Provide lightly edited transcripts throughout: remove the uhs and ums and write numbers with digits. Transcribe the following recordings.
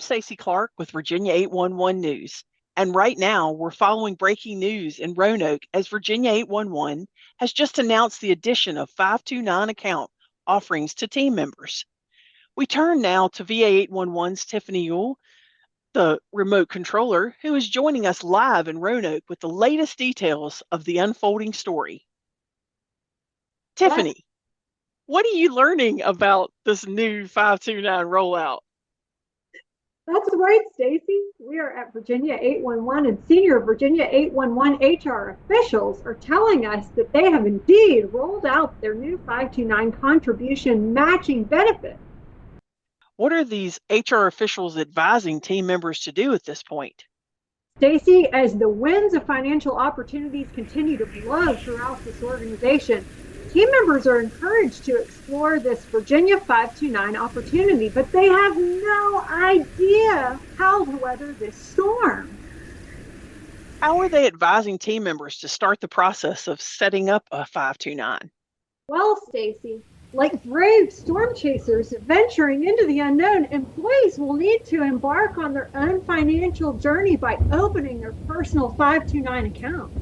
Stacey Clark with Virginia 811 News. And right now, we're following breaking news in Roanoke as Virginia 811 has just announced the addition of 529 account offerings to team members. We turn now to VA 811's Tiffany Ewell, the remote controller, who is joining us live in Roanoke with the latest details of the unfolding story. Tiffany, what are you learning about this new 529 rollout? That's right, Stacy. We are at Virginia 811, and senior Virginia 811 HR officials are telling us that they have indeed rolled out their new 529 contribution matching benefit. What are these HR officials advising team members to do at this point? Stacy, as the winds of financial opportunities continue to blow throughout this organization, team members are encouraged to explore this Virginia 529 opportunity, but they have no idea how to weather this storm. How are they advising team members to start the process of setting up a 529? Well, Stacy, like brave storm chasers venturing into the unknown, employees will need to embark on their own financial journey by opening their personal 529 account.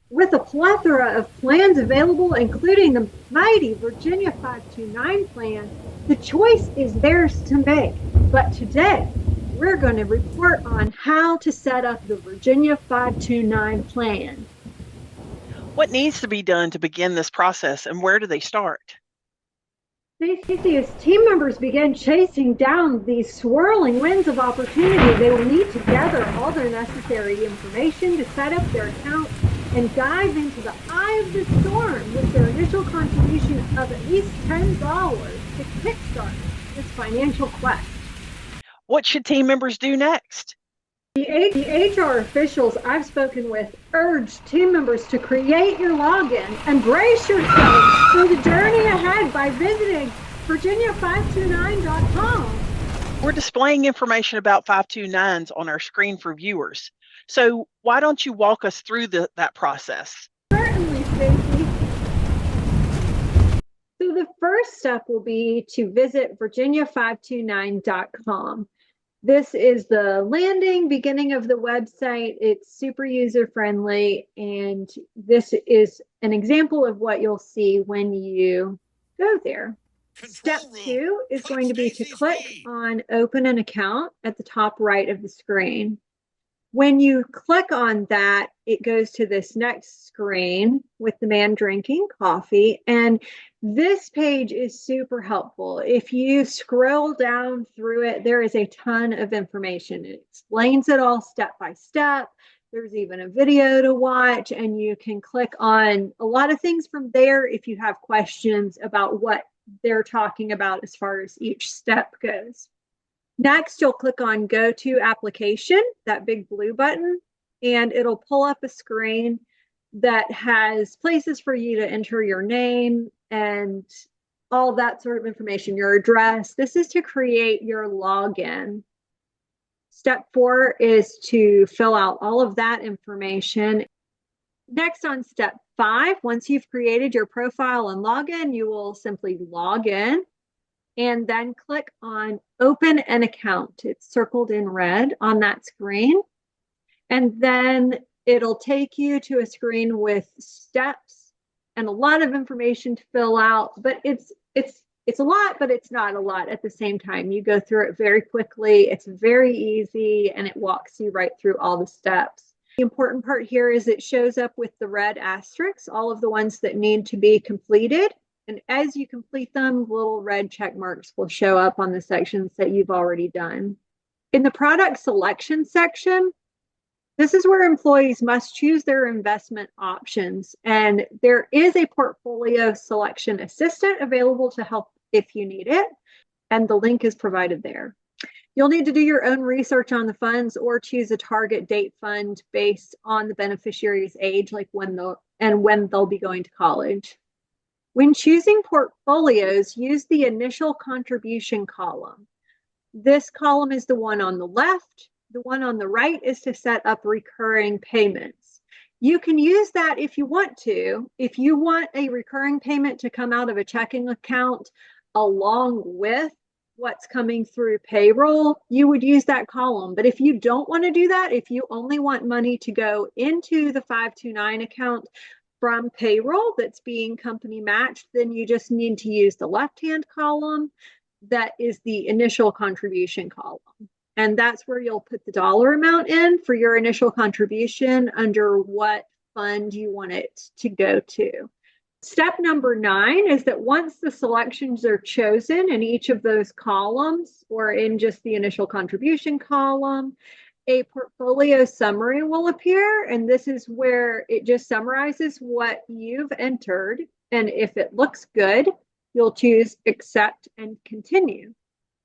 With a plethora of plans available, including the mighty Virginia 529 plan, the choice is theirs to make. But today, we're going to report on how to set up the Virginia 529 plan. What needs to be done to begin this process, and where do they start? Stacy, as team members begin chasing down these swirling winds of opportunity, they will need to gather all their necessary information to set up their account and dive into the eye of the storm with their initial contribution of at least $10 to kickstart this financial quest. What should team members do next? The HR officials I've spoken with urge team members to create your login and brace yourselves for the journey ahead by visiting Virginia529.com. We're displaying information about 529s on our screen for viewers. So why don't you walk us through that process? Certainly, Stacy. So the first step will be to visit Virginia529.com. This is the landing beginning of the website. It's super user-friendly, and this is an example of what you'll see when you go there. Step 2 is going to be to click on Open an Account at the top right of the screen. When you click on that, it goes to this next screen with the man drinking coffee. And this page is super helpful. If you scroll down through it, there is a ton of information. It explains it all step by step. There's even a video to watch, and you can click on a lot of things from there if you have questions about what they're talking about as far as each step goes. Next, you'll click on Go to Application, that big blue button, and it'll pull up a screen that has places for you to enter your name and all that sort of information, your address. This is to create your login. Step 4 is to fill out all of that information. Next, on step 5, once you've created your profile and login, you will simply log in and then click on Open an Account. It's circled in red on that screen. And then it'll take you to a screen with steps and a lot of information to fill out, but it's a lot, but it's not a lot at the same time. You go through it very quickly. It's very easy, and it walks you right through all the steps. The important part here is it shows up with the red asterisks, all of the ones that need to be completed. And as you complete them, little red check marks will show up on the sections that you've already done. In the product selection section, this is where employees must choose their investment options. And there is a portfolio selection assistant available to help if you need it. And the link is provided there. You'll need to do your own research on the funds or choose a target date fund based on the beneficiary's age, like when they'll be going to college. When choosing portfolios, use the initial contribution column. This column is the one on the left. The one on the right is to set up recurring payments. You can use that if you want to. If you want a recurring payment to come out of a checking account along with what's coming through payroll, you would use that column. But if you don't want to do that, if you only want money to go into the 529 account from payroll that's being company matched, then you just need to use the left-hand column. That is the initial contribution column. And that's where you'll put the dollar amount in for your initial contribution under what fund you want it to go to. Step number 9 is that once the selections are chosen in each of those columns or in just the initial contribution column, a portfolio summary will appear. And this is where it just summarizes what you've entered. And if it looks good, you'll choose accept and continue.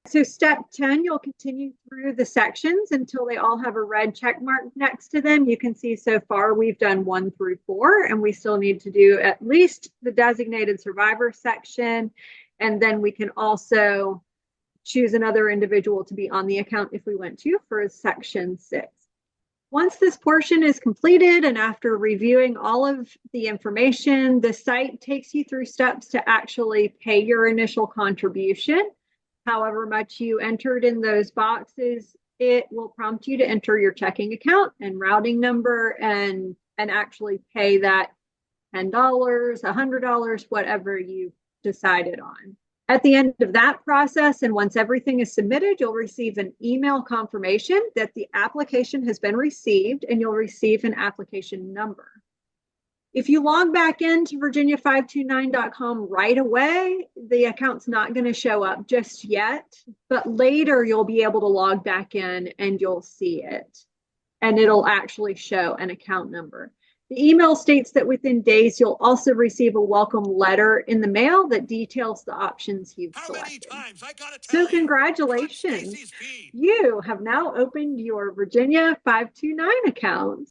So step 10, you'll continue through the sections until they all have a red check mark next to them. You can see so far we've done 1 through 4, and we still need to do at least the designated survivor section. And then we can also choose another individual to be on the account if we want to for section 6. Once this portion is completed and after reviewing all of the information, the site takes you through steps to actually pay your initial contribution. However much you entered in those boxes, it will prompt you to enter your checking account and routing number and actually pay that $10, $100, whatever you decided on. At the end of that process, and once everything is submitted, you'll receive an email confirmation that the application has been received, and you'll receive an application number. If you log back into Virginia529.com right away, the account's not going to show up just yet, but later you'll be able to log back in and you'll see it, and it'll actually show an account number. The email states that within days, you'll also receive a welcome letter in the mail that details the options you've selected. So congratulations, you have now opened your Virginia 529 account.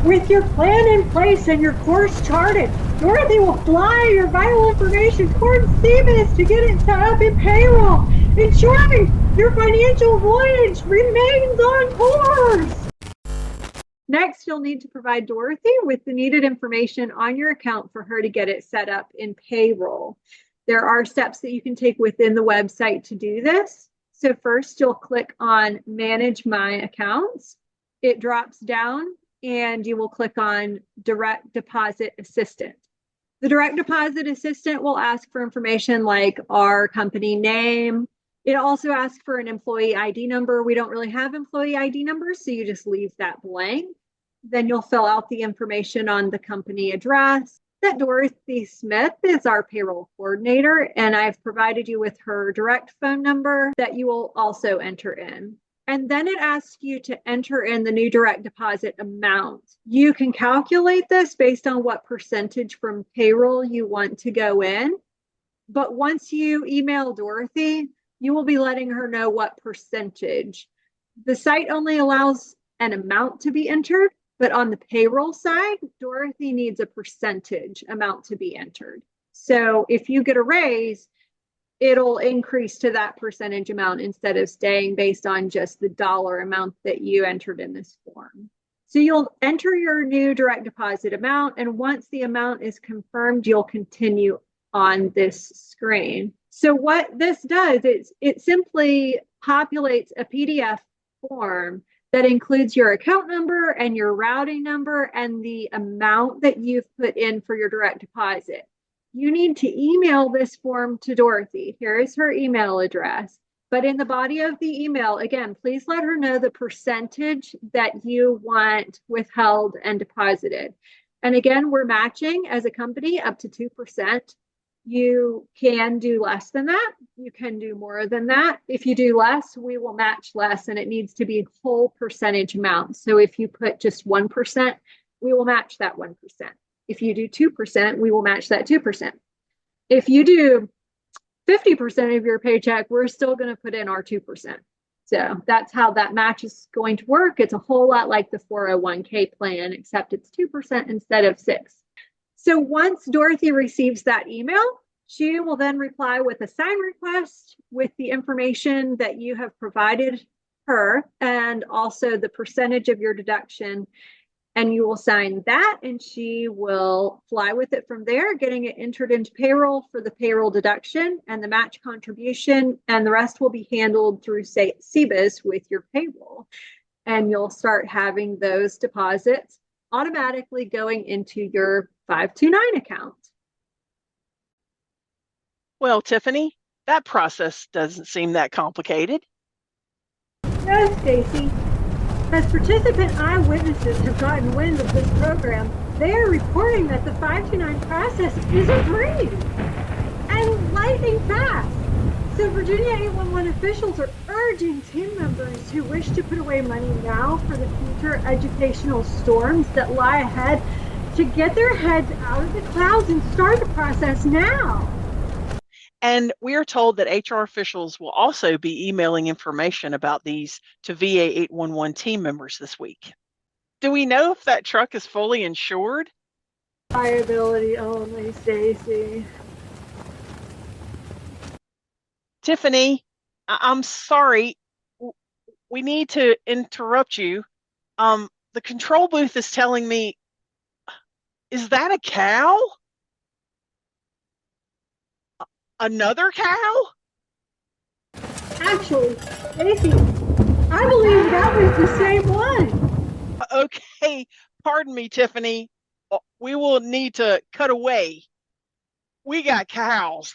With your plan in place and your course charted, Dorothy will fly your vital information towards CBIZ to get it set up in payroll, ensuring your financial voyage remains on course. Next, you'll need to provide Dorothy with the needed information on your account for her to get it set up in payroll. There are steps that you can take within the website to do this. So first, you'll click on Manage My Accounts. It drops down and you will click on Direct Deposit Assistant. The Direct Deposit Assistant will ask for information like our company name. It also asks for an employee ID number. We don't really have employee ID numbers, so you just leave that blank. Then you'll fill out the information on the company address. That Dorothy Smith is our payroll coordinator, and I've provided you with her direct phone number that you will also enter in. And then it asks you to enter in the new direct deposit amount. You can calculate this based on what percentage from payroll you want to go in. But once you email Dorothy, you will be letting her know what percentage. The site only allows an amount to be entered, but on the payroll side, Dorothy needs a percentage amount to be entered. So if you get a raise, it'll increase to that percentage amount instead of staying based on just the dollar amount that you entered in this form. So you'll enter your new direct deposit amount, and once the amount is confirmed, you'll continue on this screen. So what this does is it simply populates a PDF form that includes your account number and your routing number and the amount that you've put in for your direct deposit. You need to email this form to Dorothy. Here is her email address. But in the body of the email, again, please let her know the percentage that you want withheld and deposited. And again, we're matching as a company up to 2%. You can do less than that. You can do more than that. If you do less, we will match less, and it needs to be whole percentage amount. So if you put just 1%, we will match that 1%. If you do 2%, we will match that 2%. If you do 50% of your paycheck, we're still going to put in our 2%. So that's how that match is going to work. It's a whole lot like the 401k plan, except it's 2% instead of 6%. So once Dorothy receives that email, she will then reply with a sign request with the information that you have provided her and also the percentage of your deduction. And you will sign that, and she will fly with it from there, getting it entered into payroll for the payroll deduction and the match contribution, and the rest will be handled through CBIZ with your payroll. And you'll start having those deposits automatically going into your 529 account. Well, Tiffany, that process doesn't seem that complicated. No, Stacy. As participant eyewitnesses have gotten wind of this program, they are reporting that the 529 process is a breeze and lightning fast. So Virginia 811 officials are urging team members who wish to put away money now for the future educational storms that lie ahead to get their heads out of the clouds and start the process now. And we are told that HR officials will also be emailing information about these to VA 811 team members this week. Do we know if that truck is fully insured? Liability only, Stacy. Tiffany, I'm sorry. We need to interrupt you. The control booth is telling me, is that a cow? Another cow? Actually, Stacy, I believe that was the same one. Okay, pardon me, Tiffany. We will need to cut away. We got cows.